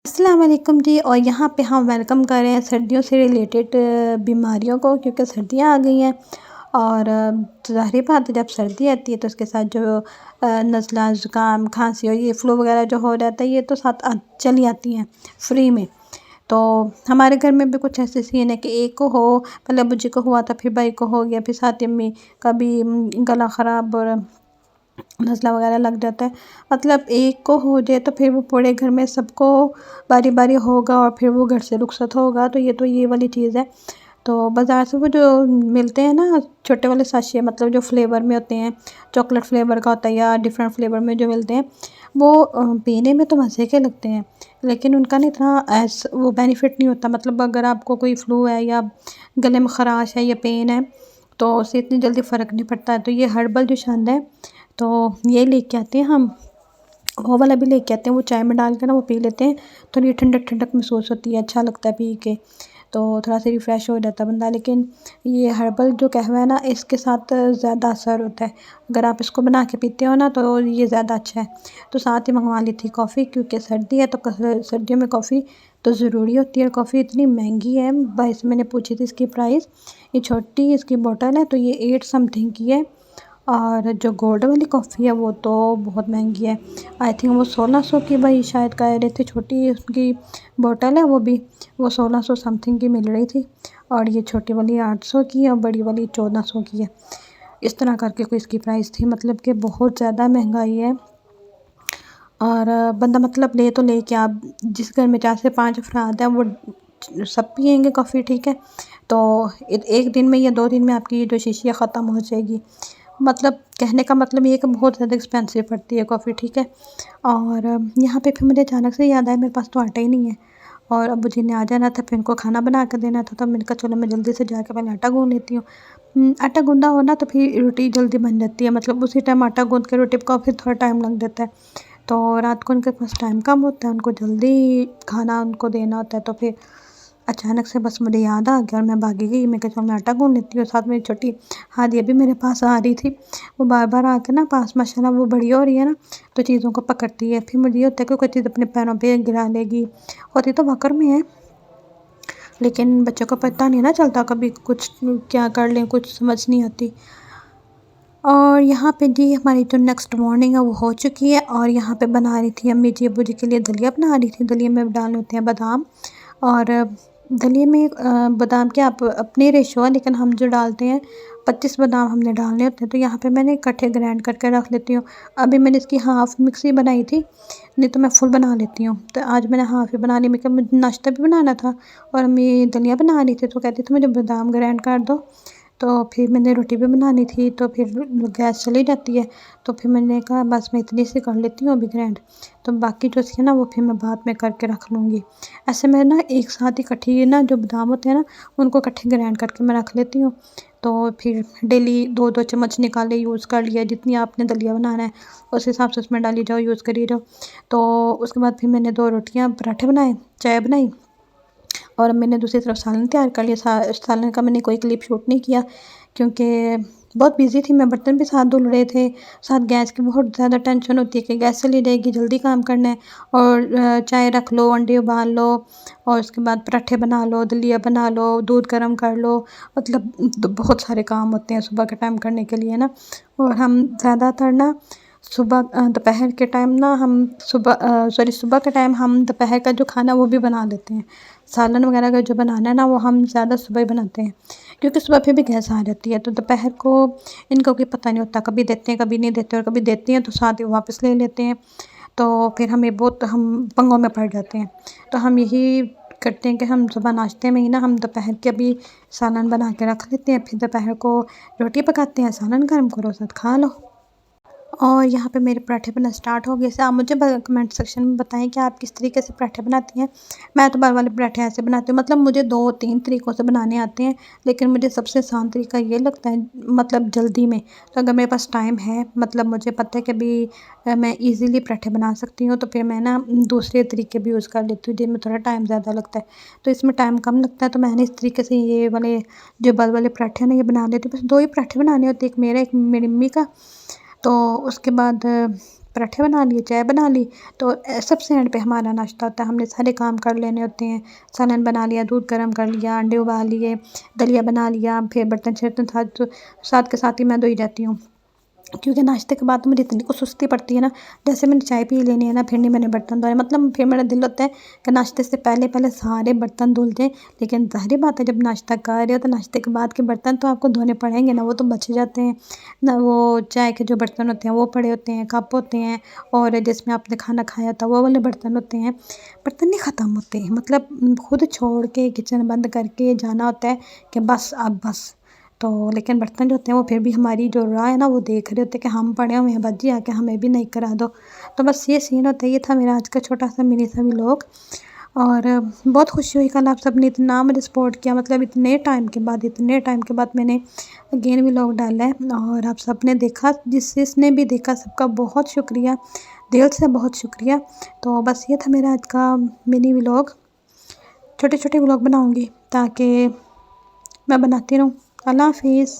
अस्सलाम वालेकुम जी। और यहाँ पे हम वेलकम कर रहे हैं सर्दियों से रिलेटेड बीमारियों को, क्योंकि सर्दियाँ आ गई हैं। और ज़ाहिर बात है, जब सर्दी आती है तो उसके साथ जो नज़ला ज़ुकाम खांसी और ये फ्लू वगैरह जो हो जाता है, ये तो साथ चली आती हैं फ्री में। तो हमारे घर में भी कुछ ऐसे सीन है कि एक को हो, पहले अब्बू जी को हुआ था, फिर भाई को हो गया, फिर साथ में कभी गला ख़राब और नज़ला वगैरह लग जाता है। मतलब एक को हो जाए तो फिर वो पूरे घर में सबको बारी बारी होगा और फिर वो घर से रुखसत होगा। तो ये वाली चीज़ है। तो बाज़ार से वो जो मिलते हैं ना छोटे वाले साशे, मतलब जो फ्लेवर में होते हैं, चॉकलेट फ्लेवर का होता है या डिफरेंट फ्लेवर में जो मिलते हैं, वो पीने में तो मज़े के लगते हैं, लेकिन उनका ना इतना वो बेनिफिट नहीं होता। मतलब अगर आपको कोई फ्लू है या गले में ख़राश है या पेन है, तो उससे इतनी जल्दी फ़र्क नहीं पड़ता है। तो ये हर्बल जो छंद है, तो ये लेके आते हैं हम, वो वाला भी लेके आते हैं। वो चाय में डाल के ना वो पी लेते हैं, थोड़ी ठंडक ठंडक महसूस होती है, अच्छा लगता है पी के, तो थोड़ा सा रिफ़्रेश हो जाता है बंदा। लेकिन ये हर्बल जो कहवा है ना, इसके साथ ज़्यादा असर होता है। अगर आप इसको बना के पीते हो ना, तो ये ज़्यादा अच्छा है। तो साथ ही मंगवा ली थी कॉफ़ी, क्योंकि सर्दी है तो सर्दियों में कॉफ़ी तो ज़रूरी होती है। कॉफ़ी इतनी महंगी है, भाई से मैंने पूछी थी इसकी प्राइस। ये छोटी इसकी बोतल है तो ये 8 समथिंग की है, और जो गोल्ड वाली कॉफ़ी है वो तो बहुत महंगी है। आई थिंक वो 1600 की भाई शायद कह रहे थे। छोटी उसकी बोतल है, वो 1600 समथिंग की मिल रही थी, और ये छोटी वाली 800 की है और बड़ी वाली 1400 की है। इस तरह करके कोई इसकी प्राइस थी, मतलब कि बहुत ज़्यादा महंगाई है। और बंदा मतलब ले तो ले क्या, जिस घर में 4 से 5 अफराद हैं वो सब पिएंगे कॉफ़ी, ठीक है। तो एक दिन में या 2 दिन में आपकी ये जो शीशियाँ ख़त्म हो जाएगी। मतलब कहने का मतलब ये है कि बहुत ज़्यादा एक्सपेंसिव पड़ती है कॉफ़ी, ठीक है। और यहाँ पे फिर मुझे अचानक से याद आया, मेरे पास तो आटा ही नहीं है, और अब्बू जी ने आ जाना था, फिर उनको खाना बना कर देना था। तो मैंने कहा चलो मैं जल्दी से जाके पहले आटा गूँध लेती हूँ। आटा गूँधा हो ना तो फिर रोटी जल्दी बन जाती है। मतलब उसी टाइम आटा गूँध के रोटी पकाओ, फिर थोड़ा टाइम लग जाता है। तो रात को उनके पास टाइम कम होता है, उनको जल्दी खाना उनको देना होता है। तो फिर अचानक से बस मुझे याद आ गया और मैं भागी गई। मैं कहा चलो मैं आटा गूँध लेती हूँ। साथ में छोटी हादिया भी मेरे पास आ रही थी, वो बार बार आके ना पास, माशाल्लाह वो बड़ी हो रही है ना, तो चीज़ों को पकड़ती है। फिर मुझे ये होता है कि कोई चीज़ अपने पैरों पे गिरा लेगी। होती तो वक्र में है, लेकिन बच्चों को पता नहीं ना चलता, कभी कुछ क्या कर लें, कुछ समझ नहीं आती। और यहाँ पे जी हमारी जो नेक्स्ट मॉर्निंग है वो हो चुकी है, और यहाँ पे बना रही थी अम्मी जी अब्बू जी के लिए दलिया बना रही थी। दलिया में डालने होते हैं बादाम, और दलिया में बादाम के आप अपनी रेशो है, लेकिन हम जो डालते हैं 25 बादाम हमने डालने होते हैं। तो यहाँ पे मैंने इकट्ठे ग्राइंड करके रख लेती हूँ। अभी मैंने इसकी हाफ़ मिक्सी बनाई थी, नहीं तो मैं फुल बना लेती हूँ। तो आज मैंने हाफ़ ही बना ली, मैं मुझे नाश्ता भी बनाना था और अम्मी दलिया बना रही थी, तो कहती थी मुझे बादाम ग्राइंड कर दो। तो फिर मैंने रोटी भी बनानी थी, तो फिर गैस चली जाती है। तो फिर मैंने कहा बस मैं इतनी सी कर लेती हूँ अभी ग्राइंड, तो बाकी जो थी ना वो फिर मैं बाद में करके रख लूँगी। ऐसे मैं ना एक साथ ही इकट्ठी ना जो बादाम होते हैं ना, उनको इकट्ठे ग्राइंड करके मैं रख लेती हूँ। तो फिर डेली 2-2 चम्मच निकाले, यूज़ कर लिया, जितनी आपने दलिया बनाना है उस हिसाब से उसमें डाली जाओ, यूज़ करी जाओ। तो उसके बाद फिर मैंने 2 रोटियाँ पराठे बनाए, चाय बनाई, और मैंने दूसरी तरफ सालन तैयार कर लिया। सालन का मैंने कोई क्लिप शूट नहीं किया, क्योंकि बहुत बिज़ी थी मैं, बर्तन भी साथ धुल रहे थे, साथ गैस की बहुत ज़्यादा टेंशन होती है कि गैस चली जाएगी, जल्दी काम करना है। और चाय रख लो, अंडे उबाल लो, और उसके बाद पराठे बना लो, दलिया बना लो, दूध गर्म कर लो। मतलब बहुत सारे काम होते हैं सुबह के टाइम करने के लिए ना। और हम ज़्यादातर ना सुबह दोपहर के टाइम ना हम सुबह के टाइम हम दोपहर का जो खाना वो भी बना लेते हैं। सालन वगैरह का जो बनाना है ना, वो हम ज़्यादा सुबह ही बनाते हैं, क्योंकि सुबह फिर भी गैस आ जाती है। तो दोपहर को इनको कोई पता नहीं होता, कभी देते हैं कभी नहीं देते, और कभी देते हैं तो साथ ही वापस ले लेते हैं। तो फिर हमें बहुत हम पंगों में पड़ जाते हैं। तो हम यही करते हैं कि हम सुबह नाश्ते में ही ना हम दोपहर के अभी सालन बना के रख लेते हैं, फिर दोपहर को रोटी पकाते हैं, सालन गर्म करो साथ खा लो। और यहाँ पे मेरे पराठे बनना स्टार्ट हो गए। से आप मुझे कमेंट सेक्शन में बताएं कि आप किस तरीके से पराठे बनाती हैं। मैं तो बाल वाले पराठे ऐसे बनाती हूँ, मतलब मुझे 2-3 तरीक़ों से बनाने आते हैं, लेकिन मुझे सबसे आसान तरीका ये लगता है, मतलब जल्दी में। तो अगर मेरे पास टाइम है, मतलब मुझे पता है कि अभी मैं ईज़िली पराठे बना सकती हूँ, तो फिर मैं ना दूसरे तरीके भी यूज़ कर लेती हूँ जिनमें थोड़ा टाइम ज़्यादा लगता है। तो इसमें टाइम कम लगता है, तो मैंने इस तरीके से ये वाले जो बाल वाले पराठे हैं ना ये बना लेती हूँ। बस 2 ही पराठे बनाने होते हैं, एक मेरा एक मेरी मम्मी का। तो उसके बाद पराठे बना लिए, चाय बना ली। तो सबसे एंड पे हमारा नाश्ता होता है, हमने सारे काम कर लेने होते हैं। सालन बना लिया, दूध गर्म कर लिया, अंडे उबाल लिए, दलिया बना लिया, फिर बर्तन शर्तन साथ के साथ ही मैं धोई जाती हूँ, क्योंकि नाश्ते के बाद मुझे इतनी को सुस्ती पड़ती है ना, जैसे मैंने चाय पी लेनी है ना, फिर नहीं मैंने बर्तन धोए, मतलब फिर मेरा दिल होता है कि नाश्ते से पहले पहले सारे बर्तन धुल जाएँ। लेकिन ज़ाहिर बात है, जब नाश्ता कर रहे हो तो नाश्ते के बाद के बर्तन तो आपको धोने पड़ेंगे ना, वो तो बच जाते हैं ना। वो चाय के जो बर्तन होते हैं वो पड़े होते हैं, कप होते हैं, और जिसमें आपने खाना खाया था वो वाले बर्तन होते हैं। बर्तन नहीं ख़त्म होते, मतलब खुद छोड़ के किचन बंद करके जाना होता है कि बस अब बस। तो लेकिन बर्तन जो होते हैं वो फिर भी हमारी जो राह है ना वो देख रहे होते हैं कि हम पड़े हुए हैं, बस जी आके हमें भी नहीं करा दो। तो बस ये सीन होता है। ये था मेरा आज का छोटा सा मिनी सा व्लॉग, और बहुत खुशी हुई कल आप सबने इतना मुझे सपोर्ट किया, मतलब इतने टाइम के बाद मैंने अगेन व्लॉग डाला है, और आप सब ने देखा, जिसने भी देखा सबका बहुत शुक्रिया, दिल से बहुत शुक्रिया। तो बस ये था मेरा आज का मिनी व्लॉग। छोटे छोटे व्लॉग बनाऊँगी ताकि मैं बनाती रहूँ। अल्लाह हाफिज़।